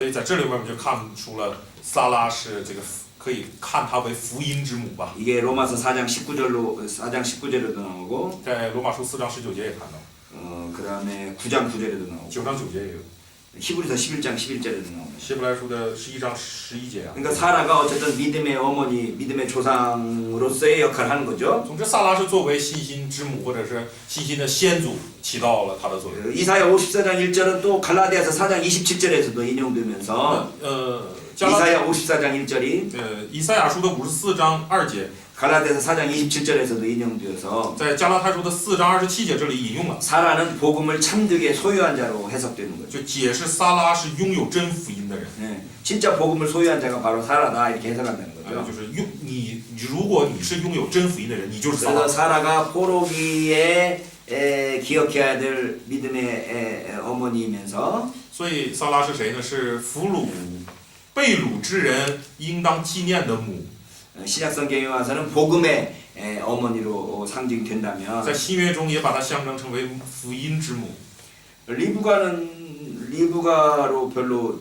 以在这里面我们就看出了撒拉是这个可以看他为福音之母吧。 이게 로마서 4장 19절에도 나오고 在罗马书4章19节也看到， 그다음에 9장 9절에도 나오고 9章9节也有， 히브리서 11장 11절에도 나오고. 希伯来书的11章11节啊。 그러니까 사라가 어쨌든 믿음의 어머니, 믿음의 조상으로서의 역할을 하는 거죠. 总之，萨拉是作为信心之母或者是信心的先祖起到了他的作用。 이사야 54장 1절은 또 갈라디아서 4장 27절에서도 인용되면서 加拉 이사야 54장 1절이 以赛亚书的54章2节， 갈라디아서 4장 27절에서도 인용되어서 在加拉太书的4章27节这里引用了， 사라는 복음을 참되게 소유한 자로 해석되는 거죠. 就解释撒拉是拥有真福音的人。 네, 진짜 복음을 소유한 자가 바로 사라다 이렇게 해석한다는 거죠. 就是如果你是拥有真福音的人，你就是撒拉。 그래서 사라가 포로기에 기억해야 될 믿음의 어머니이면서 所以撒拉是谁呢？是被掳之人应当纪念的母。 신약 성경에 와서는 복음의 어머니로 상징된다면 在新约中也把它象征成为福音之母。 리브가로 별로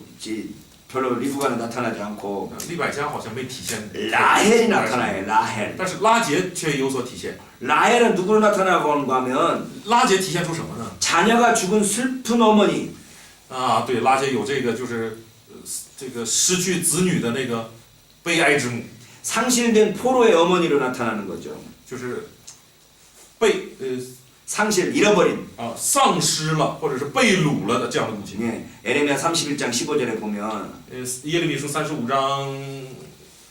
리브가는 나타나지 않고 利百加好像没体现， 라헬이 나타나요. 라헬. 但是拉结却有所体现。 라헬은 누구로 나타나고 하면 拉结体现出什么呢？ 자녀가 죽은 슬픈 어머니. 啊，对，拉结有这个就是这个失去子女的那个悲哀之母， 상실된 포로의 어머니로 나타나는 거죠. 就是상실, 잃어버린. 丧失了或者是被掳了的这样的母亲。 예, 에레미야 31장 15절에 보면 耶利米书35章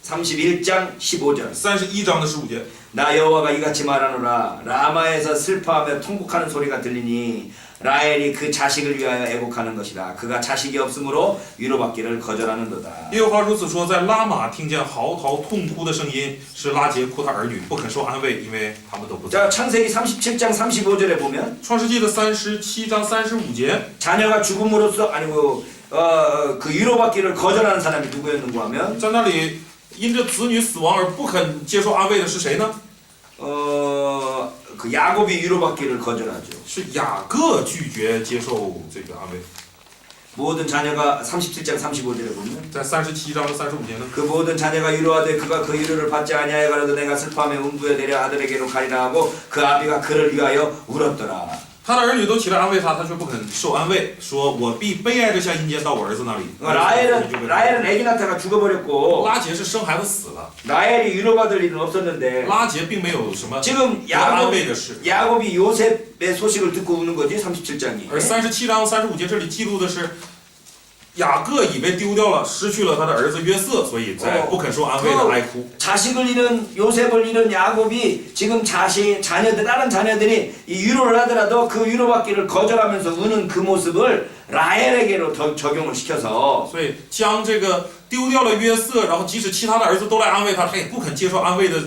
31장 15절. 31章的15节， 나 여호와가 이같이 말하노라. 라마에서 슬퍼하며 통곡하는 소리가 들리니 라헬이 그 자식을 위하여 애곡하는 것이다. 그가 자식이 없으므로 위로받기를 거절하는도다. 耶和华如此说，在拉玛听见嚎啕痛哭的声音，是拉结哭他儿女，不肯受安慰，因为他们都不在。 자, 창세기 37장 35절에 보면 创世纪的37章35节， 자녀가 죽음으로써 아니고 그 위로받기를 거절하는 사람이 누구였는가 하면 在那里因着子女死亡而不肯接受安慰的是谁呢？ 그 야곱이 위로받기를 거절하죠. 是雅各拒绝接受这个安慰。 모든 자녀가 37장 35절에 보면 在37章的35节呢， 그 모든 자녀가 위로하되 그가 그 위로를 받지 아니하여 가로도 내가 슬퍼하며 음부에 내려 아들에게로 가리라 하고 그 아비가 그를 위하여 울었더라. 他的儿女都起来安慰他，他却不肯受安慰，说我必悲哀着下阴间到我儿子那里。 라헬은 애기 낳다가 죽어버렸고 拉结是生孩子死了， 라헬이 위로받을 일은 없었는데 拉结并没有什么 지금 得安慰的事。 야곱이 요셉의 소식을 듣고 우는 거지 37장이. 而37章35节这里记录的是雅各以为丢掉了，失去了他的儿子约瑟，所以在不肯受安慰的哀哭。 자식을 잃은 요셉을 잃은 야곱이 지금 다른 자녀들이 이 위로를 하더라도 그 위로받기를 거절하면서 우는 그 모습을 라헬에게로 적용을 시켜서 所以将这个丢掉了约瑟，然后即使其他的儿子都来安慰他，他也不肯接受安慰的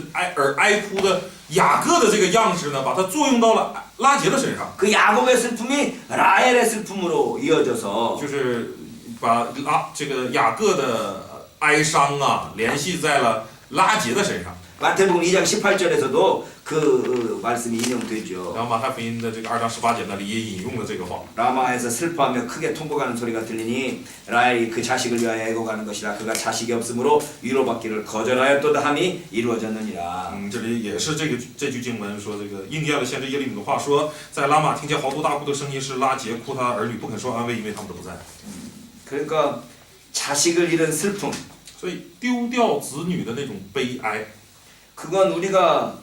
哀哭的雅各的这个样式呢，把它作用到了拉结的身上， 그 야곱의 슬픔이 라헬의 슬픔으로 이어져서 就是把这个雅各的哀伤啊联系在了拉结的身上。 마태복음 2장 18절에서도 그 말씀이 인용되죠. 然后马太福音的这个2章18节那里也引用了这个话。 라마에서 슬퍼하며 크게 통곡하는 소리가 들리니 라헬이 그 자식을 위하여 애곡하는 것이라. 그가 자식이 없으므로 위로받기를 거절하였도다 함이 이루어졌느니라. 这里也是这句经文说，这个应验了先知耶利米的话，说在拉玛听见嚎啕大哭的声音，是拉结哭他儿女不肯受安慰，因为他们都不在。 그러니까 자식을 잃은 슬픔. 所以丢掉子女的那种悲哀， 그건 우리가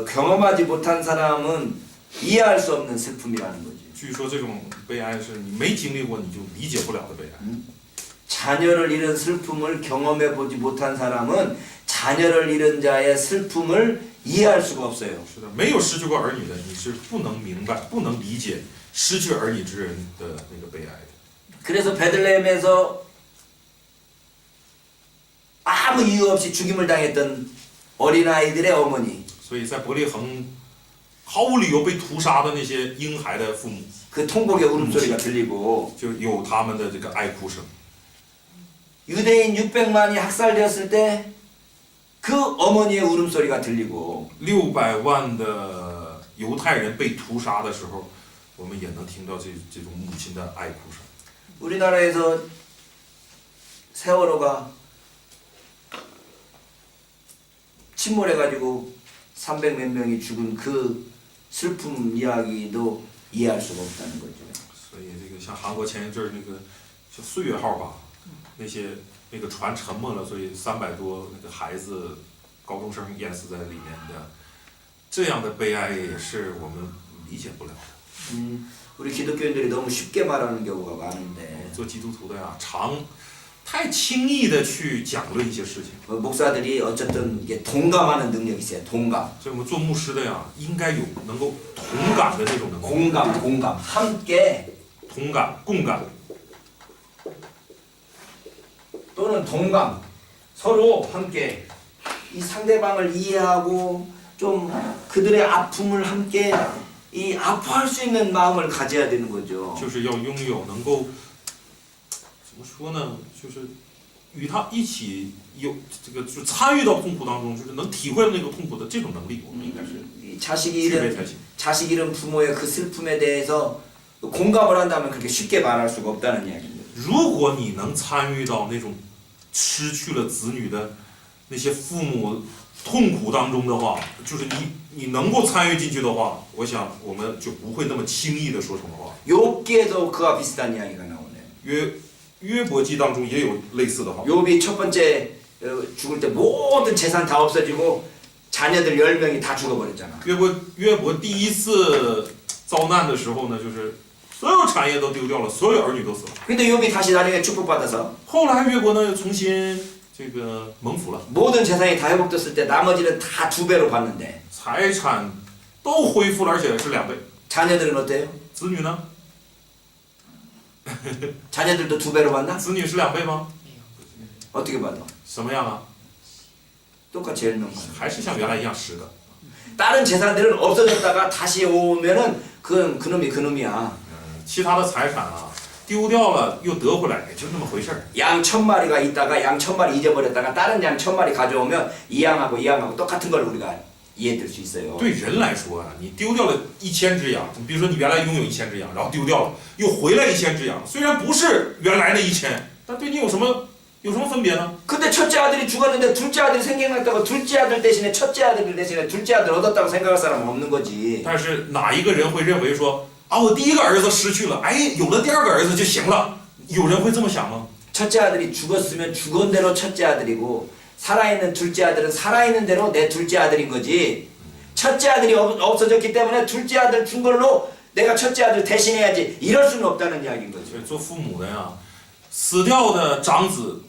경험하지 못한 사람은 이해할 수 없는 슬픔이라는 거지. 据说这种悲哀是你没经历过你就理解不了的悲哀。 자녀를 잃은 슬픔을 경험해 보지 못한 사람은 자녀를 잃은 자의 슬픔을 이해할 수가 없어요. 是的，没有失去过儿女的，你是不能明白、不能理解失去儿女之人的那个悲哀的。 그래서 베들레헴에서 아무 이유 없이 죽임을 당했던 어린아이들의 어머니, 所以在伯利恒毫无理由被屠杀的那些婴孩的父母， 그 통곡의 울음소리가 들리고 就有他们的这个哀哭声。 유대인 600만이 학살되었을 때 그 어머니의 울음소리가 들리고 600万的犹太人被屠杀的时候，我们也能听到这种母亲的哀哭声。 우리나라에서 세월호가 침몰해가지고 300몇 명이 죽은 그 슬픔 이야기도 이해할 수가 없다는 거죠. 所以这个像韩国前一阵儿那个叫岁月号吧，那个船沉没了，所以300多那个孩子高中生淹死在里面的，这样的悲哀也是我们理解不了的。 우리 기독교인들이 너무 쉽게 말하는 경우가 많은데 做基督徒的呀，太轻易的去讲论一些事情。 목사들이 어쨌든 이게 동감하는 능력이 있어요. 동감, 所以我们做牧师的呀，应该有能够同感的这种能力。 공감, 함께 同感、共感， 또는 동감, 서로 함께 이 상대방을 이해하고 좀 그들의 아픔을 함께 이 아파할 수 있는 마음을 가져야 되는 거죠. 就是要拥有能够怎么说呢？就是与他一起有这个，就参与到痛苦当中，就是能体会到那个痛苦的这种能力，我们应该是 이 자식이 具备 잃은 才行。 자식 잃은 부모의 그 슬픔에 대해서 공감을 한다면 그렇게 쉽게 말할 수가 없다는 이야기입니다. 如果你能参与到那种失去了子女的那些父母痛苦当中的话，就是你能够参与进去的话，我想我们就不会那么轻易的说什么话。 욥기에도 그와 비슷한 이야기가 나오네요. 约伯记当中也有类似的话。 욥이 첫 번째 죽을 때 모든 재산 다 없어지고 자녀들 10명이 다 죽어버렸잖아. 约伯第一次遭难的时候呢，就是所有产业都丢掉了，所有儿女都死了。 근데 욥이 다시 나중에 축복받아서 后来约伯呢又重新这个蒙福了， 모든 재산이 다 회복됐을 때 나머지는 다 2배로 받는데 财产都恢复了，而且是2倍。 자녀들은 어때요? 子女呢？ 자녀들도 2배로 받나? 子女是2倍吗？ 어떻게 받아? 什么样啊？ 똑같이 10명 받아. 还是像原来一样10个。 다른 재산들은 없어졌다가 다시 오면은 그놈이 그놈이야. 其他的财产啊丢掉了又得回来，也就那么回事儿。 양 1000마리가 있다가 양 1000마리 잊어버렸다가 다른 양 1000마리 가져오면 이 양하고 똑같은 걸 우리가 이해될 수 있어요. 对人来说啊，你丢掉了1000只羊，比如说你原来拥有1000只羊，然后丢掉了，又回来1000只羊，虽然不是原来的1000，但对你有什么分别呢？ 근데 첫째 아들이 죽었는데 둘째 아들이 생각났다고 둘째 아들 대신에 첫째 아들 대신에 둘째 아들 얻었다고 생각할 사람은 없는 거지. 但是哪一个人会认为说啊，我第一个儿子失去了，哎，有了第二个儿子就行了？有人会这么想吗？ 첫째 아들이 죽었으면 죽은 대로 첫째 아들이고 살아있는 둘째 아들은 살아있는 대로 내 둘째 아들인 거지. 첫째 아들이 없어졌기 때문에 둘째 아들 준 걸로 내가 첫째 아들 대신해야지 이럴 수는 없다는 이야기인 所 거죠. 以做父母的呀，死掉的长子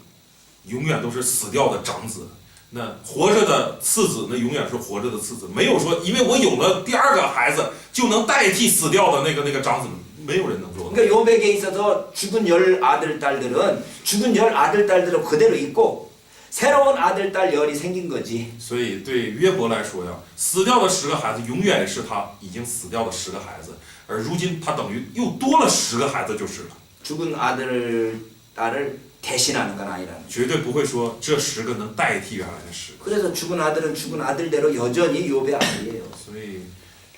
永远都是死掉的长子，那活着的次子那永远是活着的次子，没有说因为我有了第二个孩子就能代替死掉的那个长子，没有人能做。 그러니까 요백에 있어서 죽은 10 아들 딸들은 죽은 10 아들 딸들은 그대로 있고 새로운 아들 딸 10이 생긴 거지. 所以对约伯来说呀，死掉的10个孩子永远是他已经死掉的10个孩子，而如今他等于又多了10个孩子就是了。 죽은 아들 딸을 대신하는 건 아니라는. 绝对不会说这10个能代替原来的10个。 그래서 죽은 아들은 죽은 아들대로 여전히 욥의 아들이에요. 所以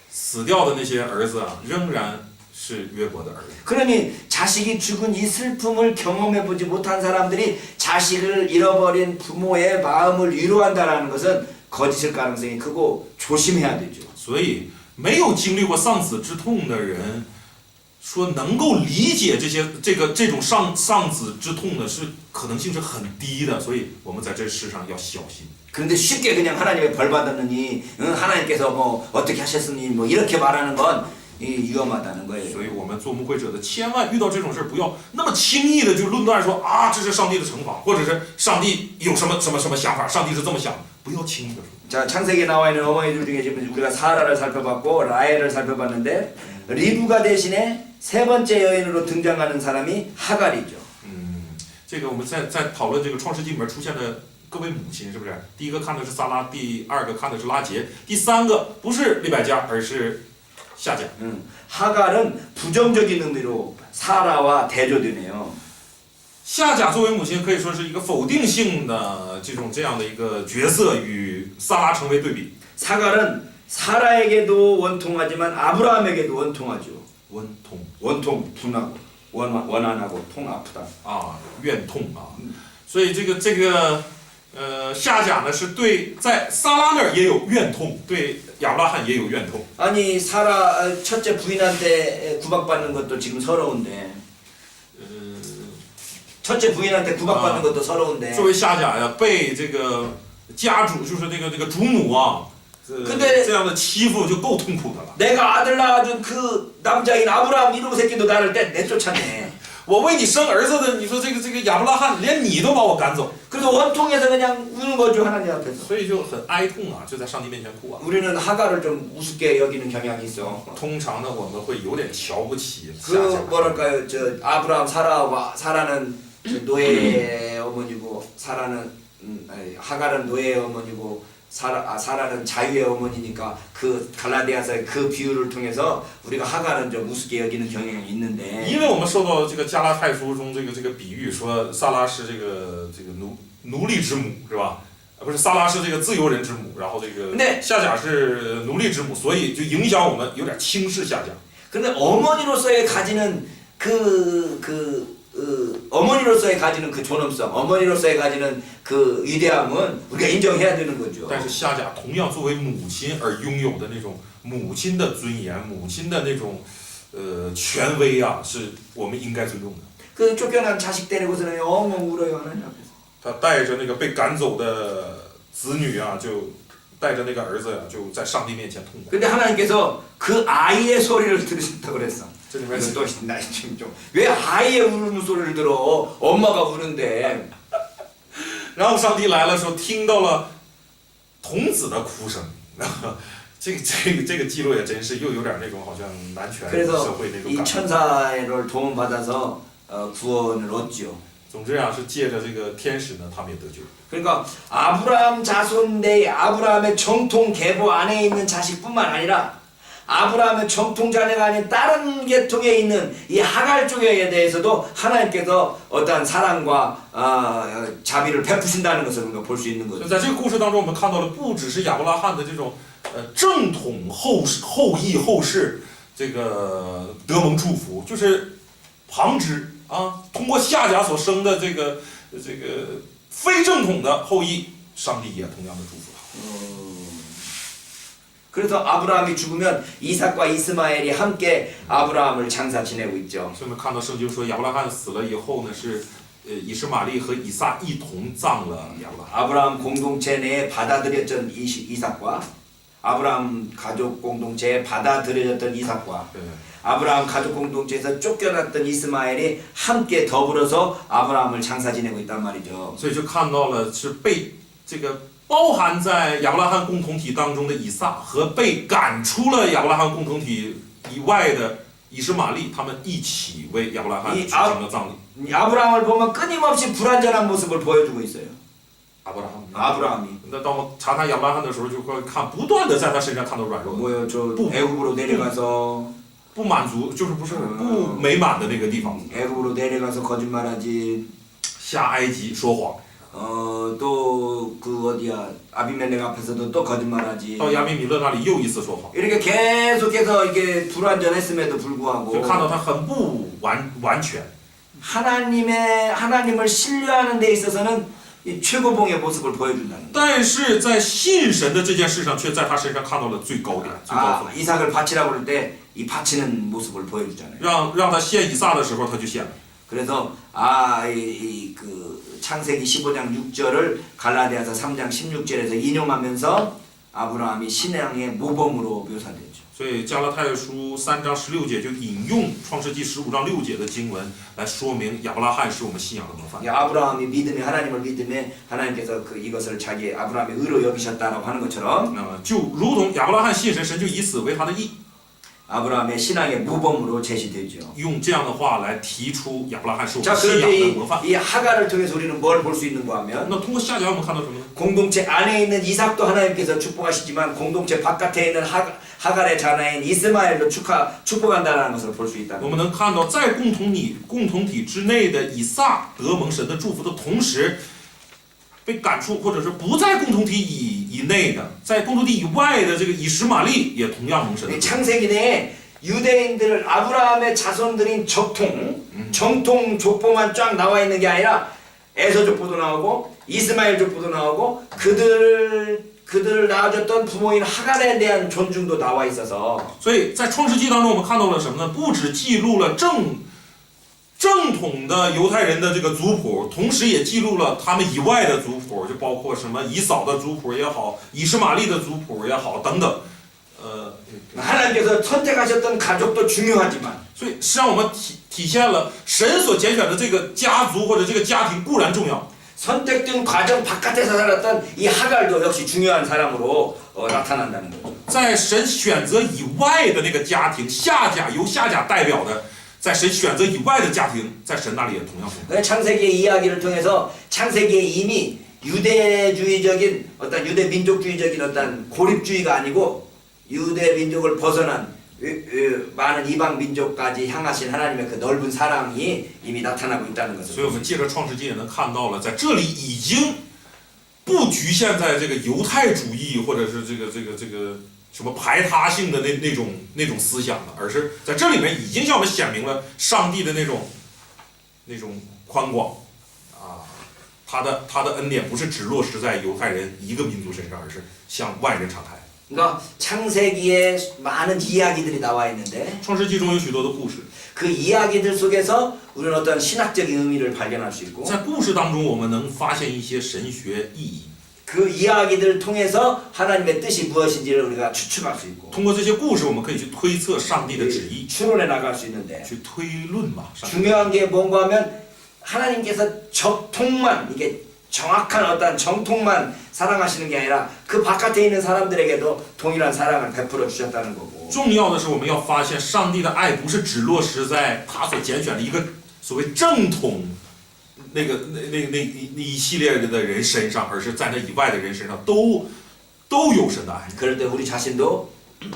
死掉的那些儿子啊，仍然是约伯的儿子。 그러니 자식이 죽은 이 슬픔을 경험해보지 못한 사람들이 자식을 잃어버린 부모의 마음을 위로한다는 것은 거짓일 가능성이 크고 조심해야 되죠. 所以没有经历过丧子之痛的人，说能够理解这种丧子之痛的是可能性是很低的，所以我们在这世上要小心。 그런데 쉽게 그냥 하나님의 벌 받았느니 하나님께서 뭐 어떻게 하셨으니 뭐 이렇게 말하는 건 위험하다는 거예요. 所以我们做牧会者的，千万遇到这种事不要那么轻易的就论断说啊，这是上帝的惩罚，或者是上帝有什么想法，上帝是这么想，不要轻易的说。 자, 창세기에 나와 있는 어머니들 중에 지금 우리가 사라를 살펴봤고 라헬을 살펴봤는데 리브가 대신에 세 번째 여인으로 등장하는 사람이 하갈이죠. 这个我们在讨论这个创世纪里面出现的各位母亲，是不是？第一个看的是撒拉，第二个看的是拉结，第三个不是利百加，而是夏甲。 하갈은 부정적인 의미로 사라와 대조되네요. 夏甲作为母亲可以说是一个否定性的这样的一个角色，与撒拉成为对比。 하갈은 사라에게도 원통하지만 아브라함에게도 원통하죠. 원통 원통 분하고 원한하고 통 아프다. 啊，怨痛啊。所以夏甲呢是对在撒拉那儿也有怨痛，对亚伯拉罕也有怨痛。 아니 사라 첫째 부인한테 구박받는 것도 지금 서러운데 첫째 부인한테 구박받는 것도 서러운데 作为夏甲呀，被这个家主就是那个主母啊，근데 这样的欺负就够痛苦的了。 내가 아들 낳아준 그 남자인 아브라함 이놈 새끼도 나를 내쫓았네. 我为你生儿子的，你说这个亚伯拉罕连你都把我赶走， 그래서 원통해서 그냥 우는 거죠 하나님 앞에서. 所以就很哀痛啊，就在上帝面前哭啊。 우리는 하가를 좀 우습게 여기는 경향이 있어. 通常呢，我们会有点瞧不起夏 그 甲。 뭐랄까요, 저 아브라함 사라는 노예의 어머니고 하갈은 노예의 어머니고 사라는 자유의 어머니니까 그 갈라디아서의 그 비유를 통해서 우리가 하갈은 좀 우습게 여기는 경향이 있는데. 因为我们受到这个加拉太书中这个比喻说撒拉是这个奴隶之母是吧？不是撒拉是这个自由人之母，然后这个夏甲是奴隶之母，所以就影响我们有点轻视夏甲。 근데 어머니로서의 가지는 어머니로서의 가지는 그 존엄성, 어머니로서의 가지는 그 위대함은 우리가 인정해야 되는 거죠. 但是夏甲同样作为母亲而拥有的那种母亲的尊严、母亲的那种权威啊，是我们应该尊重的。 그 쫓겨난 자식 데리고서는 엉엉 울어요 하나님 앞에서. 他带着那个被赶走的子女啊，就带着那个儿子呀、就在上帝面前痛哭。 근데 하나님께서 그 아이의 소리를 들으셨다고 그랬어. 这里面 그래서 나 지금 왜 아이의 우는 소리를 들어? 엄마가 우는데. 然后上帝来了时候，听到了童子的哭声。这个记录也真是又有点那种好像男权社会那种 이 感觉。 천사를 도움받아서 구원을 얻죠. 总之啊，是借着这个天使呢，他们也得救。 그러니까 아브라함 자손 내 아브라함의 정통 계보 안에 있는 자식뿐만 아니라 아브라함의 정통 자녀가 아닌 다른 계통에 있는 이 하갈 쪽에 대해서도 하나님께서 어떠한 사랑과 자비를 베푸신다는 것을 우리가 볼 수 있는 所以 거죠. 在这个故事当中，我们看到了不只是亚伯拉罕的这种正统后裔后世这个得蒙祝福，就是旁支啊，通过夏甲所生的这个非正统的后裔，上帝也同样的祝福他。 그래서 아브라함이 죽으면 이삭과 이스마엘이 함께 아브라함을 장사 지내고 있죠. 所以我们看到圣经说，亚伯拉罕死了以后呢，是以实玛利和以撒一同葬了亚伯拉罕。 아브라함 공동체 내에 받아들여졌던 이삭과 아브라함 가족 공동체에 받아들여졌던 이삭과 对， 아브라함 가족 공동체에서 쫓겨났던 이스마엘이 함께 더불어서 아브라함을 장사 지내고 있단 말이죠. 所以就看到了是被这个包含在亚伯拉罕共同体当中的以撒和被赶出了亚伯拉罕共同体以外的以实玛利，他们一起为亚伯拉罕举行了葬礼。 아브라함을 보면 끊임없이 불완전한 모습을 보여주고 있어요. 亚伯拉罕， 아브라함이 那当我们查看亚伯拉罕的时候，就会看不断的在他身上看到软弱， 뭐요? 저 애굽으로 내려가서 不满足，就是不是不美满的那个地方。 애굽으로 내려가서 거짓말하지. 下埃及说谎， 또 그 어디야 아비멜렉 앞에서도 또 거짓말하지. 到亚比米勒那里又一次说谎， 이렇게 계속해서 이게 불완전했음에도 就 불구하고 看到他很不完全。 하나님을 신뢰하는 데 있어서는 이 최고봉의 모습을 보여준다는 거예요. 但是在信神的这件事上，却在他身上看到了最高点、最高峰。 이삭을 바치라고 그럴 때 이 바치는 모습을 보여주잖아요. 让他献以撒的时候，他就献了。 그래서 그 창세기 15장 6절을 갈라디아서 3장 16절에서 인용하면서 아브라함이 신앙의 모범으로 묘사되죠. 所以加拉太书3章16节就引用创世纪15章6节的经文来说明亚伯拉罕是我们信仰的模范。 아브라함이 믿음에 하나님을 믿음에 하나님께서 이것을 자기 아브라함의 의로 여기셨다라고 하는 것처럼 那么就如同亚伯拉罕信神，神就以此为他的义。 아브라함의 신앙의 모범으로 제시되죠. 用这样的话来提出亚伯拉罕是我 자 们信仰 그런데 的模范。 이 하갈을 통해서 우리는 뭘 볼 수 있는가 하면 那通过下节我们看到什么呢？ 공동체 안에 있는 이삭도 하나님께서 축복하시지만 공동체 바깥에 있는 하갈의 자녀인 이스마엘도 축복한다는 것을 볼 수 있다. 我们能看到，在共同体之内的以撒得蒙神的祝福的同时，被赶出或者是不在共同体以内的，在共同体以外的这个以实玛利也同样蒙神的祝福。 창세기 내에 유대인들 아브라함의 자손들인 정통 족보만 쫙 나와 있는 게 아니라 에서 족보도 나오고 이스마엘 족보도 나오고 그들을 낳아줬던 부모인 하갈에 대한 존중도 나와 있어서 所以在创世纪当中，我们看到了什么呢？不只记录了正统的犹太人的这个族谱，同时也记录了他们以外的族谱，就包括什么以扫的族谱也好，以实玛利的族谱也好等等。 하나님께서 선택하셨던 가족도 중요하지만 所以实际上我们体现了神所拣选的这个家族或者这个家庭固然重要， 선택된 과정 바깥에서 살았던 이 하갈도 역시 중요한 사람으로 나타난다는 거죠. 在神选择以外的那个家庭，由夏甲代表的，在神选择以外的家庭，在神那里也同样重要。 창세기의 이야기를 통해서 창세기에 이미 유대주의적인 어떤 유대 민족주의적인 어떤 고립주의가 아니고 유대 민족을 벗어난 많은 이방 민족까지 향하신 하나님의 그 넓은 사랑이 이미 나타나고 있다는 所以我 것을. 们借着创世纪也能看到了，在这里已经不局限在这个犹太主义或者是这个什么排他性的那种思想了，而是在这里面已经向我们显明了上帝的那种宽广啊，他的恩典不是只落实在犹太人一个民族身上，而是向外人敞开。 그러니까 창세기에 많은 이야기들이 나와 있는데 创世纪中有许多的故事， 그 이야기들 속에서 우리는 어떤 신학적인 의미를 발견할 수 있고 在故事当中我们能发现一些神学意义。 그 이야기들을 통해서 하나님의 뜻이 무엇인지를 우리가 추측할 수 있고 通过这些故事，我们可以去推测上帝的旨意， 추론해 나갈 수 있는데 去推论嘛。上帝 중요한 게 뭔가 하면 하나님께서 적통만 이게 정확한 어떤 정통만 사랑하시는 게 아니라 그 바깥에 있는 사람들에게도 동일한 사랑을 베풀어 주셨다는 거고 重要的是，我们要发现上帝的爱不是只落实在他所拣选的一个所谓正统那一系列的人身上，而是在那以外的人身上都有神的爱。 그럴 때 우리 자신도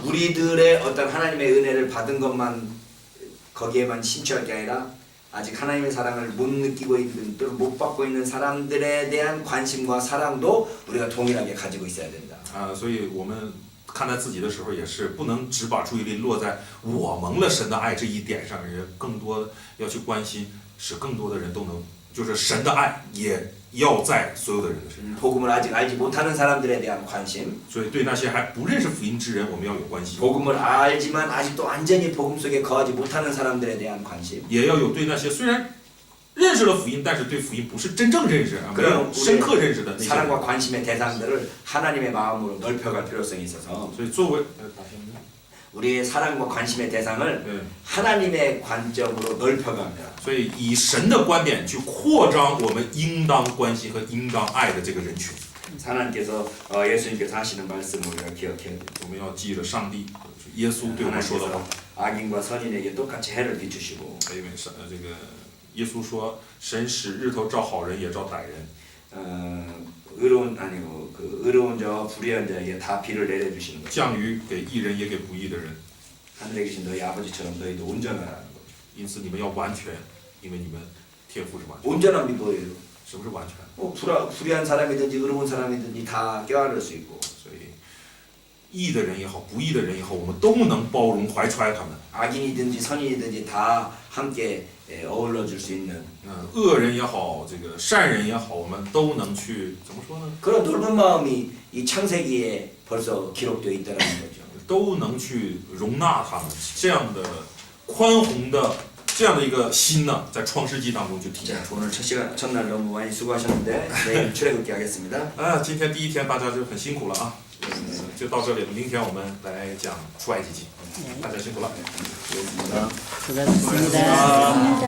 우리들의 어떤 하나님의 은혜를 받은 것만 거기에만 심취할 게 아니라 아직 하나님의 사랑을 못 느끼고 있는 또는 못 받고 있는 사람들에 대한 관심과 사랑도 우리가 동일하게 가지고 있어야 된다. 所以我们看待自己的时候，也是不能只把注意力落在我蒙了神的爱这一点上，也更多要去关心，使更多的人都能，就是神的爱也要在所有的人的身上。 복음을 아직 알지 못하는 사람들에 대한 관심, 所以对那些还不认识福音之人，我们要有关心， 복음을 알지만 아직도 완전히 복음 속에 거하지 못하는 사람들에 대한 관심. 也要有对那些虽然认识了福音，但是对福音不是真正认识啊，没有深刻认识的那些人。 사랑과 관심의 대상들을 하나님의 마음으로 넓혀갈 필요성이 있어서 所以作为 우리의 사랑과 관심의 대상을 对， 하나님의 관점으로 넓혀가며 所以以神的观点去扩张我们应当关心和应当爱的这个人群。 하나님께서 예수님께서 하시는 말씀을 우리가 기억해야 돼요. 我们要记着上帝耶稣对我们说的话， 악인과 선인에게 똑같이 해를 비추시고 因为这个耶稣说，神使日头照好人也照歹人， 의로운 아니고 그 의로운 자와 불의한 자에게 다 비를 내려주시는 거죠. 降雨给义人也给不义的人。 하늘에 계신 너희 아버지처럼 너희도 온전하라는 거죠. 因此你们要完全，因为你们天赋是完全。 온전함이 뭐예요? 什么是完全？ 불의한 사람이든지 의로운 사람이든지 다 껴안을 수 있고 所以义的人也好，不义的人也好，我们都能包容怀揣他们。 악인이든지 선인이든지 다 함께 어울러 줄 수 있는 恶人也好，这个善人也好，我们都能去怎么说呢？ 그런 넓은 마음이 이 창세기에 벌써 기록되어 있다는 거죠. 都能去容纳他们，这样的宽宏的这样的一个心呢，在创世纪当中就体现 자, 出来。 오늘 첫날 너무 많이 수고하셨는데 내일 출애굽기 하겠습니다. 今天第一天大家就很辛苦了啊，就到这里了。明天我们来讲出埃及记，大家辛苦了。 고맙습니다. 수고하셨습니다.